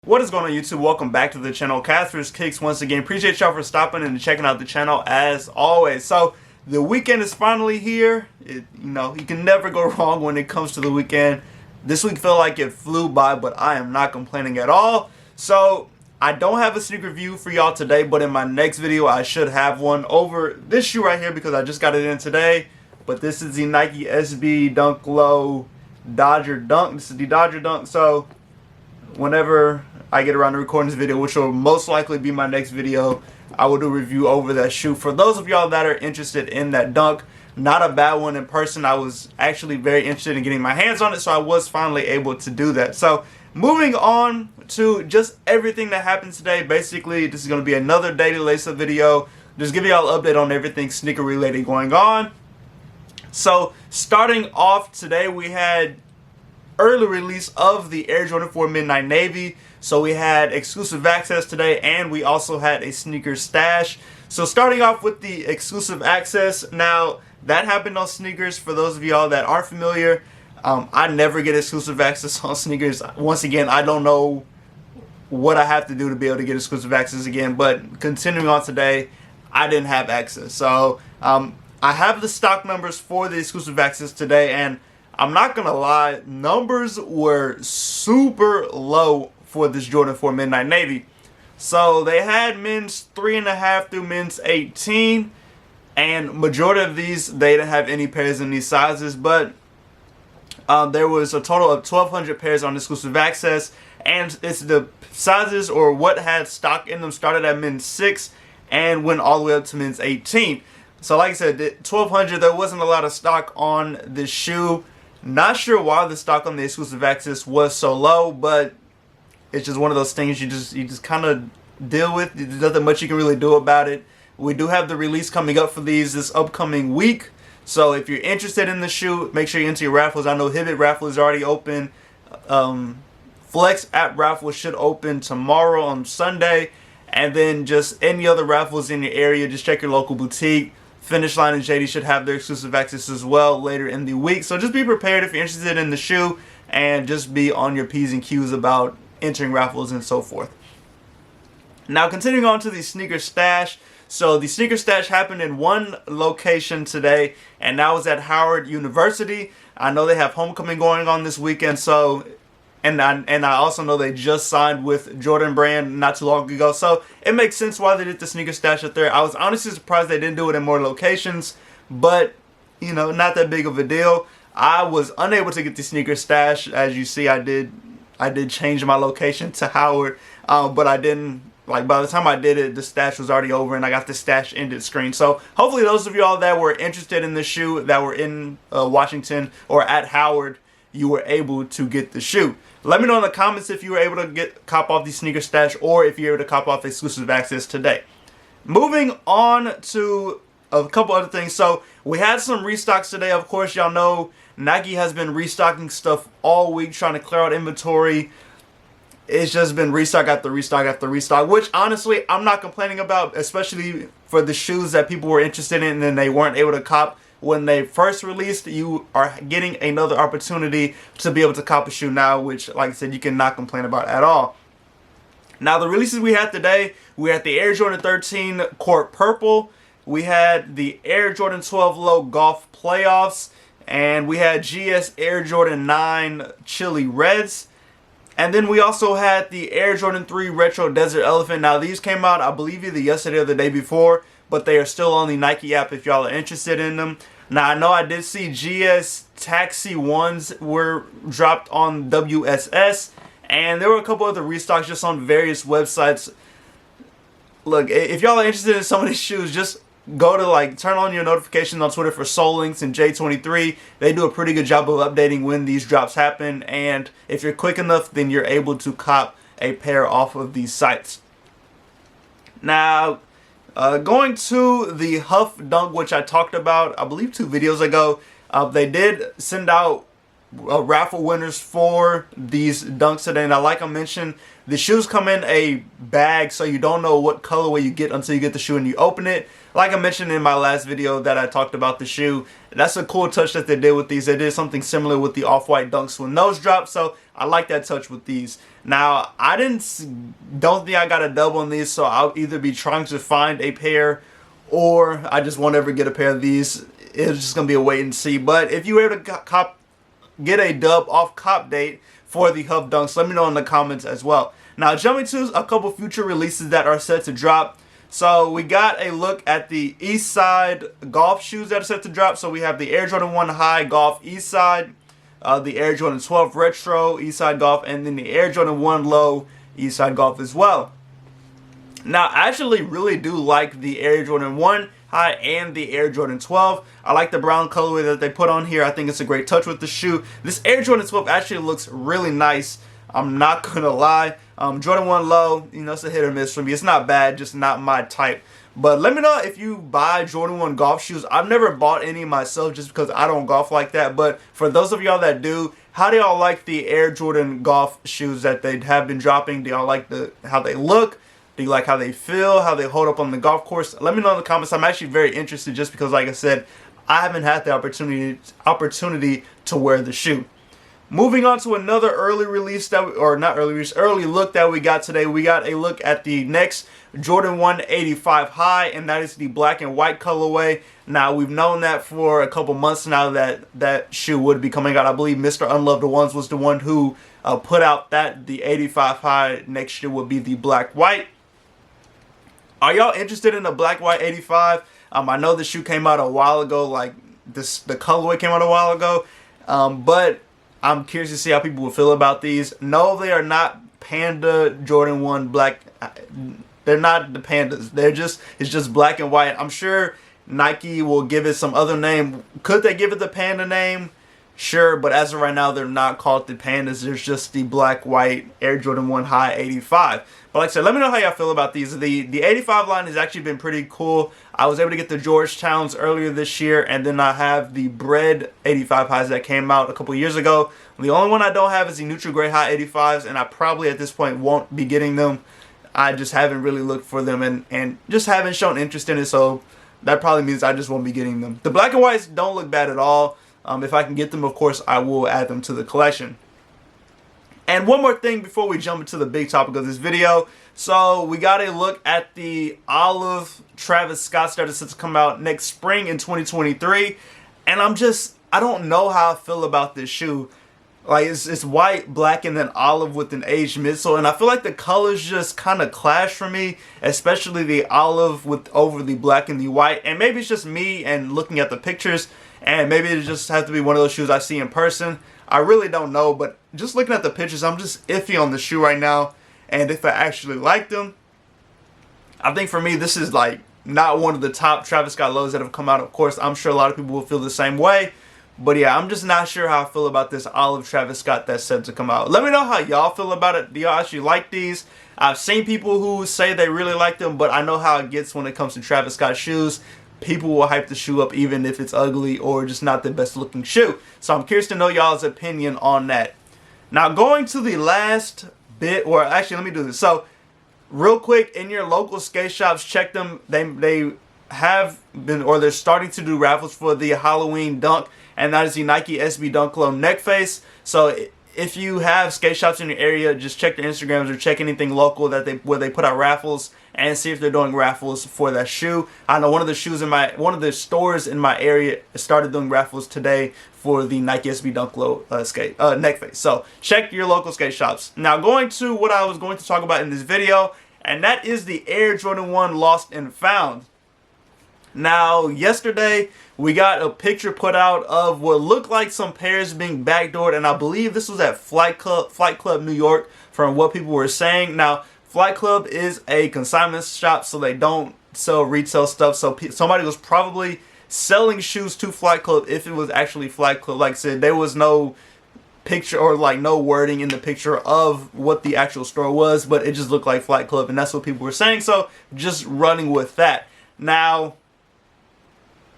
What is going on YouTube? Welcome back to the channel. Casper's Kicks once again. Appreciate y'all for stopping and checking out the channel as always. So the weekend is finally here. You can never go wrong when it comes to the weekend. This week felt like it flew by, but I am not complaining at all. So I don't have a sneak review for y'all today, but in my next video I should have one over this shoe right here because I just got it in today. But this is the Nike SB Dunk Low Dodger Dunk. This is the Dodger Dunk. So whenever I get around to recording this video, which will most likely be my next video, I will do a review over that shoe. For those of y'all that are interested in that dunk, not a bad one in person. I was actually very interested in getting my hands on it, so I was finally able to do that. So moving on to just everything that happened today. Basically, this is going to be another daily lace-up video. Just give y'all an update on everything sneaker related going on. So starting off today, we had early release of the Air Jordan 4 Midnight Navy. So we had exclusive access today, and we also had a sneaker stash. So starting off with the exclusive access, now that happened on sneakers. For those of y'all that aren't familiar, I never get exclusive access on sneakers. Once again, I don't know what I have to do to be able to get exclusive access again, but continuing on today, I didn't have access. So I have the stock numbers for the exclusive access today, and I'm not gonna lie, numbers were super low for this Jordan 4 Midnight Navy. So they had men's 3.5 through men's 18, and majority of these, they didn't have any pairs in these sizes, but there was a total of 1,200 pairs on exclusive access, and it's the sizes or what had stock in them started at men's 6 and went all the way up to men's 18. So like I said, 1,200, there wasn't a lot of stock on this shoe. Not sure why the stock on the exclusive access was so low, but it's just one of those things you just kind of deal with. There's nothing much you can really do about it. We do have the release coming up for these this upcoming week. So if you're interested in the shoe, make sure you enter your raffles. I know Hibbit raffle is already open. Flex app raffle should open tomorrow on Sunday. And then just any other raffles in your area, just check your local boutique. Finish Line and JD should have their exclusive access as well later in the week. So just be prepared if you're interested in the shoe, and just be on your P's and Q's about entering raffles and so forth. Now continuing on to the sneaker stash. So the sneaker stash happened in one location today, and that was at Howard University. I know they have homecoming going on this weekend, so and I also know they just signed with Jordan Brand not too long ago, so it makes sense why they did the sneaker stash up there. I was honestly surprised they didn't do it in more locations, but you know, not that big of a deal. I was unable to get the sneaker stash. As you see, I did change my location to Howard, but I didn't, like, by the time I did it, the stash was already over and I got the stash ended screen. So hopefully those of y'all that were interested in the shoe, that were in Washington or at Howard, you were able to get the shoe. Let me know in the comments if you were able to cop off the sneaker stash, or if you're able to cop off exclusive access today. Moving on to a couple other things. So we had some restocks today. Of course, y'all know Nike has been restocking stuff all week, trying to clear out inventory. It's just been restock after restock after restock, which honestly I'm not complaining about, especially for the shoes that people were interested in and they weren't able to cop when they first released. You are getting another opportunity to be able to cop a shoe now, which, like I said, you cannot complain about at all. Now the releases we had today, we had the Air Jordan 13 Court Purple, we had the Air Jordan 12 Low Golf Playoffs, and we had GS Air Jordan 9 Chili Reds. And then we also had the Air Jordan 3 Retro Desert Elephant. Now these came out, I believe, either yesterday or the day before, but they are still on the Nike app if y'all are interested in them. Now I know I did see GS Taxi 1s were dropped on WSS, and there were a couple other restocks just on various websites. Look, if y'all are interested in some of these shoes, just go to, turn on your notifications on Twitter for Soul Links and J23. They do a pretty good job of updating when these drops happen, and if you're quick enough, then you're able to cop a pair off of these sites. Now, going to the HUF Dunk, which I talked about, I believe 2 videos ago, they did send out raffle winners for these dunks today. Now, like I mentioned, the shoes come in a bag, so you don't know what colorway you get until you get the shoe and you open it. Like I mentioned in my last video that I talked about the shoe, that's a cool touch that they did with these. They did something similar with the off-white dunks when those dropped, so I like that touch with these. Now, I don't think I got a dub on these, so I'll either be trying to find a pair or I just won't ever get a pair of these. It's just going to be a wait and see. But if you were able to get a dub off cop date for the HUF Dunks, let me know in the comments as well. Now, jumping to a couple future releases that are set to drop. So we got a look at the East Side golf shoes that are set to drop. So we have the Air Jordan 1 High Golf East Side, the Air Jordan 12 Retro East Side Golf, and then the Air Jordan 1 Low East Side Golf as well. Now, I actually really do like the Air Jordan 1 High and the Air Jordan 12. I like the brown colorway that they put on here. I think it's a great touch with the shoe. This Air Jordan 12 actually looks really nice. I'm not gonna lie. Jordan 1 Low, you know, it's a hit or miss for me. It's not bad, just not my type. But let me know if you buy Jordan 1 golf shoes. I've never bought any myself just because I don't golf like that. But for those of y'all that do, how do y'all like the Air Jordan golf shoes that they have been dropping? Do y'all like how they look? Do you like how they feel, how they hold up on the golf course? Let me know in the comments. I'm actually very interested just because, like I said, I haven't had the opportunity to wear the shoe. Moving on to another early release early look that we got today. We got a look at the next Jordan 1 85 High, and that is the black and white colorway. Now, we've known that for a couple months now that shoe would be coming out. I believe Mr. Unloved Ones was the one who put out that the 85 High next year would be the black white. Are y'all interested in the black white 85? I know the shoe came out a while ago, like the colorway came out a while ago, but I'm curious to see how people will feel about these. No, they are not Panda Jordan 1 black. They're not the Pandas. It's just black and white. I'm sure Nike will give it some other name. Could they give it the Panda name? Sure, but as of right now, they're not called the Pandas. There's just the black white Air Jordan 1 High 85. But like I said, let me know how y'all feel about these. The 85 line has actually been pretty cool. I was able to get the Georgetowns earlier this year, and then I have the Bread 85 Highs that came out a couple years ago. The only one I don't have is the Neutral Gray High 85s, and I probably at this point won't be getting them. I just haven't really looked for them and just haven't shown interest in it, so that probably means I just won't be getting them. The black and whites don't look bad at all. If I can get them, of course, I will add them to the collection. And one more thing before we jump into the big topic of this video. So we got a look at the olive Travis Scotts that is set to come out next spring in 2023. And I don't know how I feel about this shoe. Like, it's white, black, and then olive with an aged midsole. And I feel like the colors just kind of clash for me, especially the olive over the black and the white. And maybe it's just me and looking at the pictures, and maybe it just has to be one of those shoes I see in person. I really don't know, but just looking at the pictures, I'm just iffy on the shoe right now. And if I actually like them, I think for me, this is like not one of the top Travis Scott lows that have come out. Of course, I'm sure a lot of people will feel the same way. But yeah, I'm just not sure how I feel about this olive Travis Scott that's set to come out. Let me know how y'all feel about it. Do y'all actually like these? I've seen people who say they really like them, but I know how it gets when it comes to Travis Scott shoes. People will hype the shoe up even if it's ugly or just not the best looking shoe. So I'm curious to know y'all's opinion on that. Now, going to the last bit, or actually let me do this. So real quick, in your local skate shops, check them. They have been, or they're starting to do raffles for the Halloween Dunk, and that is the Nike SB Dunk Low neck face. So if you have skate shops in your area, just check their Instagrams or check anything local where they put out raffles and see if they're doing raffles for that shoe. I know one of the stores in my area started doing raffles today for the Nike SB Dunk Low neck face. So check your local skate shops. Now, going to what I was going to talk about in this video, and that is the Air Jordan 1 Lost and Found. Now, yesterday we got a picture put out of what looked like some pairs being backdoored, and I believe this was at Flight Club New York from what people were saying. Now, Flight Club is a consignment shop, so they don't sell retail stuff. So somebody was probably selling shoes to Flight Club if it was actually Flight Club. Like I said, there was no picture or like no wording in the picture of what the actual store was, but it just looked like Flight Club, and that's what people were saying. So just running with that. Now,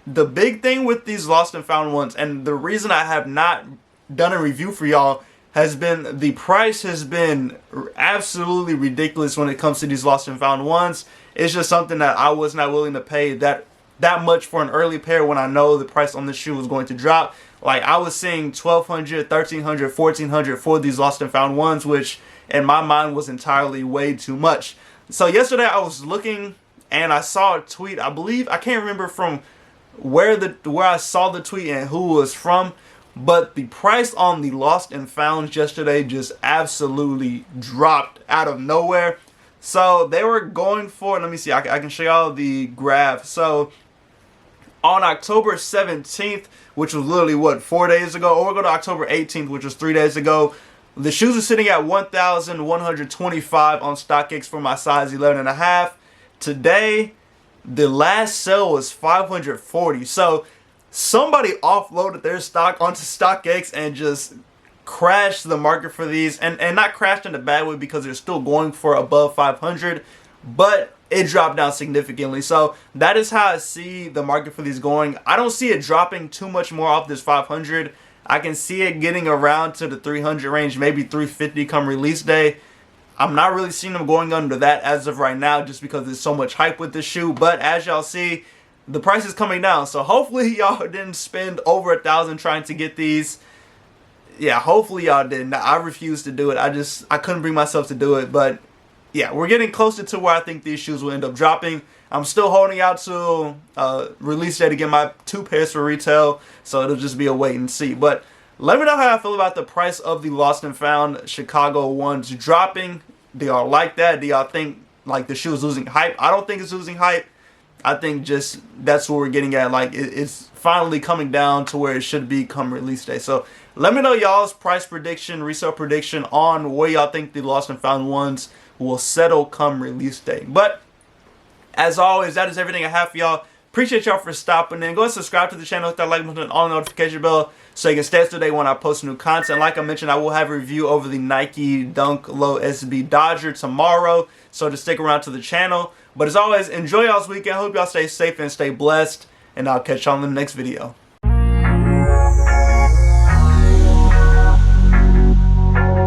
the big thing with these lost and found ones, and the reason I have not done a review for y'all has been the price has been absolutely ridiculous when it comes to these lost and found ones. It's just something that I was not willing to pay that much for an early pair when I know the price on the shoe was going to drop. Like, I was seeing $1,200, $1,300, $1,400 for these lost and found ones, which in my mind was entirely way too much. So yesterday I was looking and I saw a tweet. I believe, I can't remember from where I saw the tweet and who it was from, but the price on the lost and found yesterday just absolutely dropped out of nowhere. So they were going for, let me see, I can show y'all the graph. So on October 17th, which was literally, what, 4 days ago, or we'll go to October 18th, which was 3 days ago, the shoes are sitting at $1,125 on StockX for my size 11.5. Today, the last sale was $540. So somebody offloaded their stock onto StockX and just crashed the market for these, and not crashed in a bad way because they're still going for above 500, but it dropped down significantly. So that is how I see the market for these going. I don't see it dropping too much more off this 500. I can see it getting around to the 300 range, maybe 350 come release day. I'm not really seeing them going under that as of right now just because there's so much hype with this shoe, but as y'all see, the price is coming down. So hopefully y'all didn't spend over $1,000 trying to get these. Yeah, hopefully y'all didn't. I refuse to do it. I couldn't bring myself to do it. But yeah, we're getting closer to where I think these shoes will end up dropping. I'm still holding out to release day to get my 2 pairs for retail. So it'll just be a wait and see. But let me know how I feel about the price of the lost and found Chicago ones dropping. Do y'all like that? Do y'all think like the shoe is losing hype? I don't think it's losing hype. I think just that's what we're getting at. Like, it's finally coming down to where it should be come release day. So let me know y'all's price prediction, resale prediction on where y'all think the lost and found ones will settle come release day. But as always, that is everything I have for y'all. Appreciate y'all for stopping in. Go ahead and subscribe to the channel, hit that like button, on the notification bell so you can stay up to date when I post new content. Like I mentioned, I will have a review over the Nike Dunk Low SB Dodger tomorrow, so just stick around to the channel. But as always, enjoy y'all's weekend. Hope y'all stay safe and stay blessed, and I'll catch y'all in the next video.